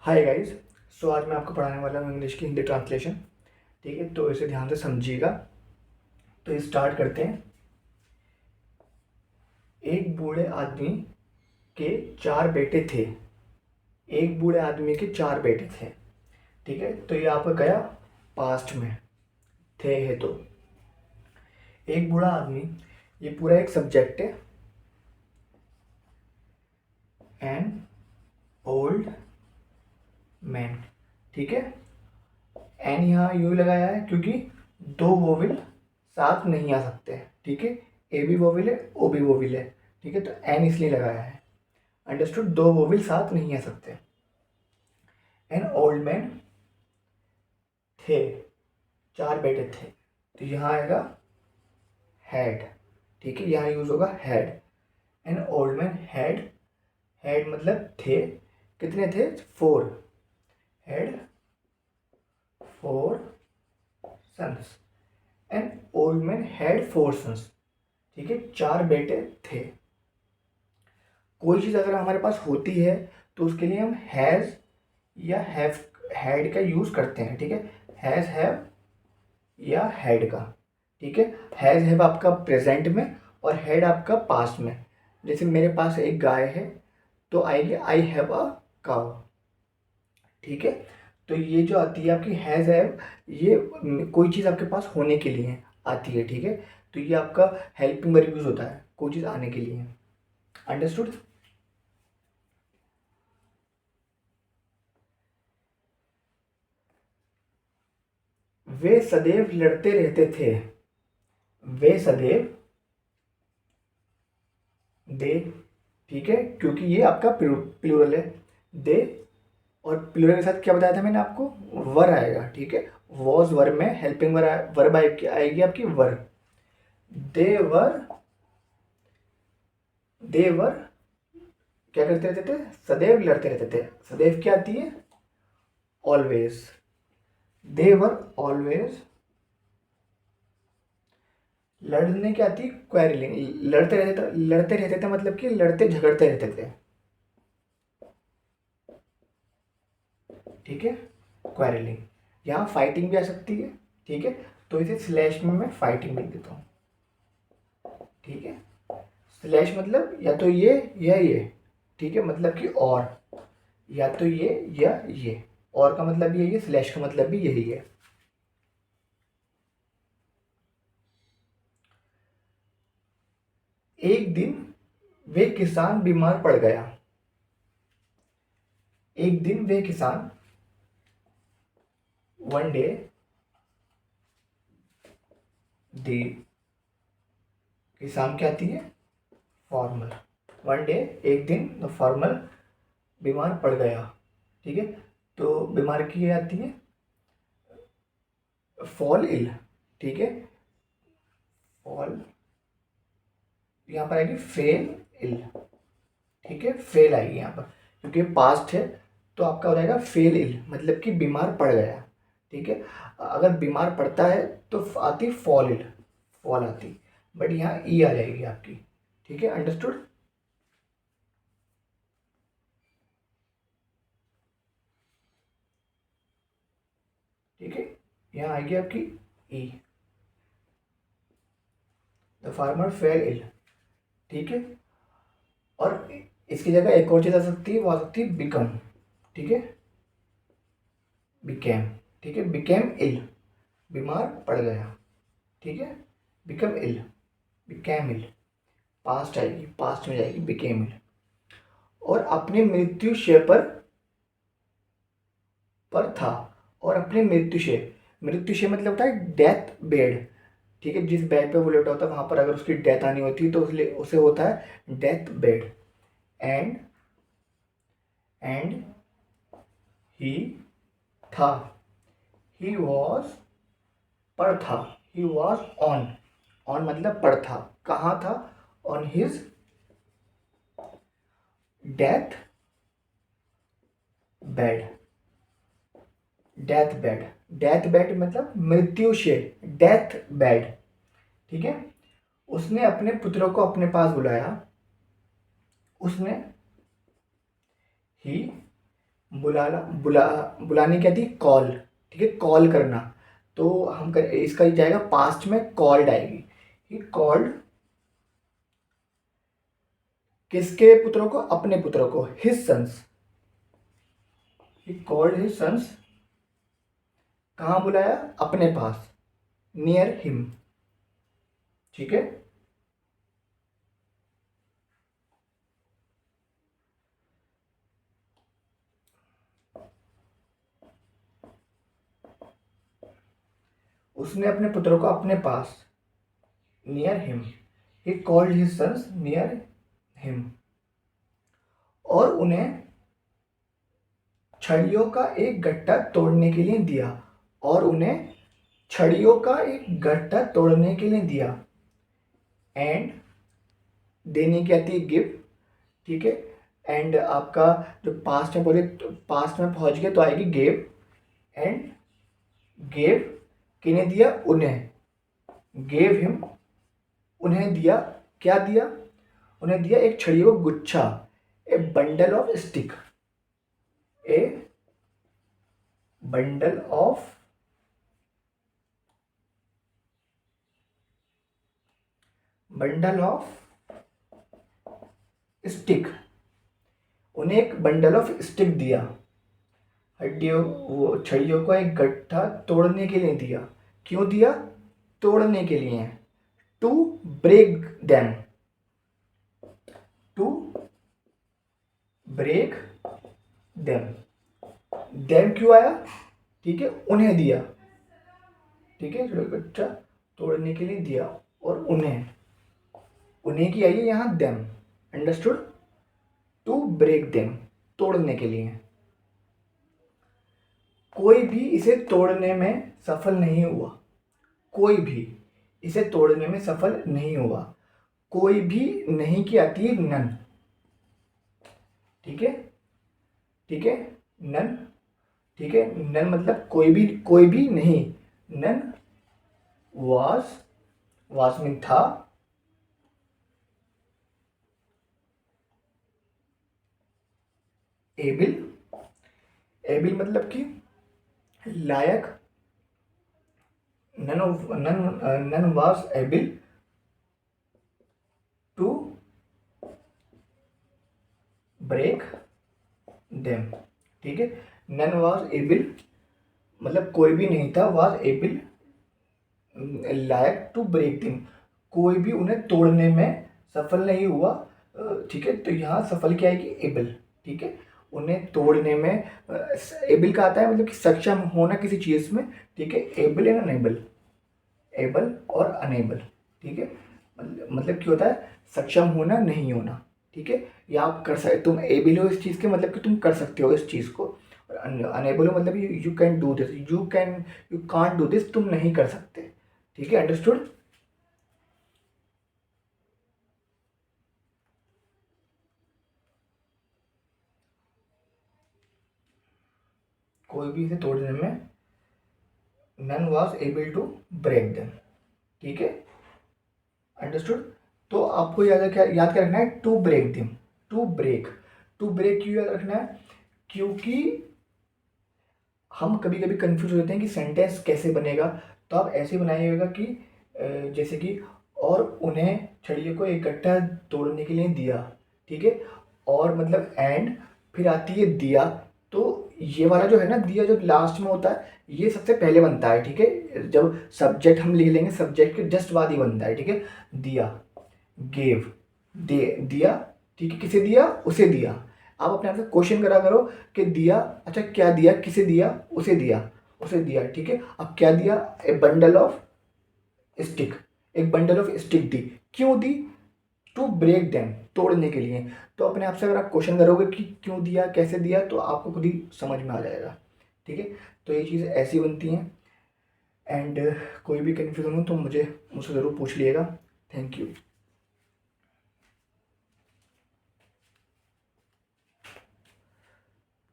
Hi guys. सो आज मैं आपको पढ़ाने वाला हूँ इंग्लिश की हिंदी ट्रांसलेशन। ठीक है, तो इसे ध्यान से समझिएगा। तो स्टार्ट करते हैं। एक बूढ़े आदमी के चार बेटे थे। एक बूढ़े आदमी के चार बेटे थे। ठीक है, तो ये आपका गया पास्ट में, थे है तो। एक बूढ़ा आदमी, ये पूरा एक सब्जेक्ट है। N old man. ठीक है, एन यहाँ यूँ लगाया है क्योंकि दो वोविल साथ नहीं आ सकते। ठीक है, ए भी वोविल है, ओ भी वोविल है। ठीक है, तो एन इसलिए लगाया है। अंडरस्टूड, दो वोविल साथ नहीं आ सकते। एन ओल्ड मैन, थे, चार बेटे थे, तो यहाँ आएगा हैड। ठीक है, यहाँ यूज होगा had. An old man had, had मतलब थे, कितने थे? Four. Had four sons. An old man had four sons. ठीक है, चार बेटे थे। कोई चीज़ अगर हमारे पास होती है तो उसके लिए हम हैज़ या हैव, हैड का यूज़ करते हैं। ठीक है, हैज़, हैव या हैड का। ठीक है, हैज़ हैव आपका प्रेजेंट में और हैड आपका पास्ट में। जैसे मेरे पास एक गाय है तो आएगी आई हैव अ काउ। ठीक है, तो ये जो आती है आपकी हैज़ हैव, ये कोई चीज़ आपके पास होने के लिए आती है। ठीक है, तो ये आपका हेल्पिंग वर्ब यूज़ होता है कोई चीज़ आने के लिए। अंडरस्टूड। वे सदैव लड़ते रहते थे। वे सदैव, दे। ठीक है, क्योंकि ये आपका प्लूरल है, दे। और प्लूरल के साथ क्या बताया था मैंने आपको? वर आएगा। ठीक है, वॉज वर्ब में हेल्पिंग वर्ब आएगी आपकी वर। दे वर, दे वर क्या करते रहते थे? सदैव लड़ते रहते थे। सदैव क्या आती है? ऑलवेज। दे वर ऑलवेज, लड़ने क्या आती है? क्वेरलिंग। लड़ते रहते थे मतलब कि लड़ते झगड़ते रहते थे। ठीक है, क्वेरलिंग। यहाँ फाइटिंग भी आ सकती है। ठीक है, तो इसे स्लैश में मैं फाइटिंग लिख देता हूँ। ठीक है, स्लैश मतलब या तो ये या ये। ठीक है, मतलब कि और, या तो ये या ये। और का मतलब यही है, स्लैश का मतलब भी यही है। एक दिन वे किसान बीमार पड़ गया। एक दिन वे किसान, वन डे, दी। किसान क्या आती है? फॉर्मल। वन डे, एक दिन, फॉर्मल, बीमार पड़ गया। ठीक है, तो बीमार की ये आती है फॉल इल। ठीक है, फॉल, यहाँ पर आएगी फेल इल। ठीक है, फेल आएगी यहाँ पर क्योंकि पास्ट है, तो आपका हो जाएगा फेल इल मतलब कि बीमार पड़ गया। ठीक है, अगर बीमार पड़ता है तो आती फॉल इल, फॉल आती, बट यहाँ ई आ जाएगी आपकी। ठीक है, अंडरस्टूड। ठीक है, यहाँ आएगी आपकी ई। The farmer fell ill. ठीक है, और इसकी जगह एक और चीज़ आ सकती है, वो आ सकती है बिकम। ठीक है, बिकेम। ठीक है, बिकेम इल, बीमार पड़ गया। ठीक है, बिकम इल, बिकेम इल, पास्ट आएगी, पास्ट में जाएगी बिकेम इल। और अपने मृत्युशय पर था। और अपने मृत्युशय, मृत्युशय मतलब होता है डेथ बेड। ठीक है, जिस बेड पे वो लेटा होता है वहां पर अगर उसकी डेथ आनी होती है तो उसे होता है death bed. And and he था, ही वॉज, पर था, ही वॉज ऑन, ऑन मतलब पर था, कहाँ था? On his death bed. Death bed, death bed मतलब मृत्युशय, डेथ बेड। ठीक है, उसने अपने पुत्रों को अपने पास बुलाया। उसने, ही बुलाना, बुलाने क्या थी, कॉल, ठीक है, कॉल करना। तो हम कर, इसका ही जाएगा पास्ट में कॉल्ड आएगी। ही कॉल्ड किसके पुत्रों को, अपने पुत्रों को, his sons. He called his sons, कहाँ बुलाया, अपने पास, नियर हिम, ठीक है। उसने अपने पुत्रों को अपने पास, near him, he called his sons near him, और उन्हें छड़ियों का एक गट्टा तोड़ने के लिए दिया, और उन्हें छड़ियों का एक गट्टा तोड़ने के लिए दिया। एंड देने की आती है गिव, ठीक है। एंड आपका जो पास्ट में बोले, पास्ट में पहुंच गए तो आएगी गेव। एंड गेव किन्हें दिया, उन्हें, गेव हिम, उन्हें दिया, क्या दिया, उन्हें दिया एक छड़ियों का गुच्छा, ए bundle of stick, A bundle of stick, उन्हें एक बंडल ऑफ स्टिक दिया, हड्डियों, वो छड़ियों का एक गट्ठा तोड़ने के लिए दिया। क्यों दिया, तोड़ने के लिए, to break them, to break them, them क्यों आया, ठीक है, उन्हें दिया, ठीक है, गट्ठा तोड़ने के लिए दिया, और उन्हें, उन्हें की आई है यहाँ them, understood, to break them, तोड़ने के लिए। कोई भी इसे तोड़ने में सफल नहीं हुआ, कोई भी इसे तोड़ने में सफल नहीं हुआ, कोई भी नहीं की आती है नन, ठीक है, ठीक है, नन, ठीक है, नन मतलब कोई भी नहीं, नन वाज में था, एबिल, एबिल मतलब कि लायक, none was able to break them, ठीक है। नन वाज एबिल मतलब कोई भी नहीं था, वाज एबिल लायक टू ब्रेक देम, कोई भी उन्हें तोड़ने में सफल नहीं हुआ, ठीक है। तो यहाँ सफल क्या आएगी, एबल, ठीक है, उन्हें तोड़ने में, एबल का आता है मतलब कि सक्षम होना किसी चीज़ में, ठीक है, एबल एंड अनेबल, एबल और अनेबल, ठीक है, मतलब क्या होता है, सक्षम होना, नहीं होना, ठीक है। या आप कर सकते, तुम एबल हो इस चीज़ के मतलब कि तुम कर सकते हो इस चीज़ को, और अनेबल हो मतलब you can do this, you can't do this, तुम नहीं कर सकते, ठीक है, अंडरस्टूड। कोई भी इसे तोड़ने में, none was able to break them, ठीक है, अंडरस्टूड। तो आपको याद क्या रखना है, to break them, to break, to break क्यों याद रखना है, क्योंकि हम कभी कभी कंफ्यूज होते हैं कि सेंटेंस कैसे बनेगा। तो आप ऐसे बनाइएगा कि जैसे कि, और उन्हें छड़ियों को इकट्ठा तोड़ने के लिए दिया, ठीक है, और मतलब एंड, फिर आती है दिया। तो ये वाला जो है ना, दिया जो लास्ट में होता है, ये सबसे पहले बनता है, ठीक है, जब सब्जेक्ट हम लिख लेंगे, सब्जेक्ट के जस्ट बाद ही बनता है, ठीक है। दिया, गेव, दिया, ठीक है, किसे दिया, उसे दिया। आप अपने आप से क्वेश्चन करा करो कि दिया, अच्छा क्या दिया, किसे दिया, उसे दिया, उसे दिया, ठीक है। अब क्या दिया, ए बंडल ऑफ स्टिक, एक बंडल ऑफ स्टिक दी, क्यों दी, टू ब्रेक देम, तोड़ने के लिए। तो अपने आप से अगर आप क्वेश्चन करोगे कि क्यों दिया, कैसे दिया, तो आपको खुद ही समझ में आ जाएगा, ठीक है। तो ये चीज़ें ऐसी बनती हैं। एंड कोई भी कन्फ्यूजन हो तो मुझसे ज़रूर पूछ लिएगा। Thank you.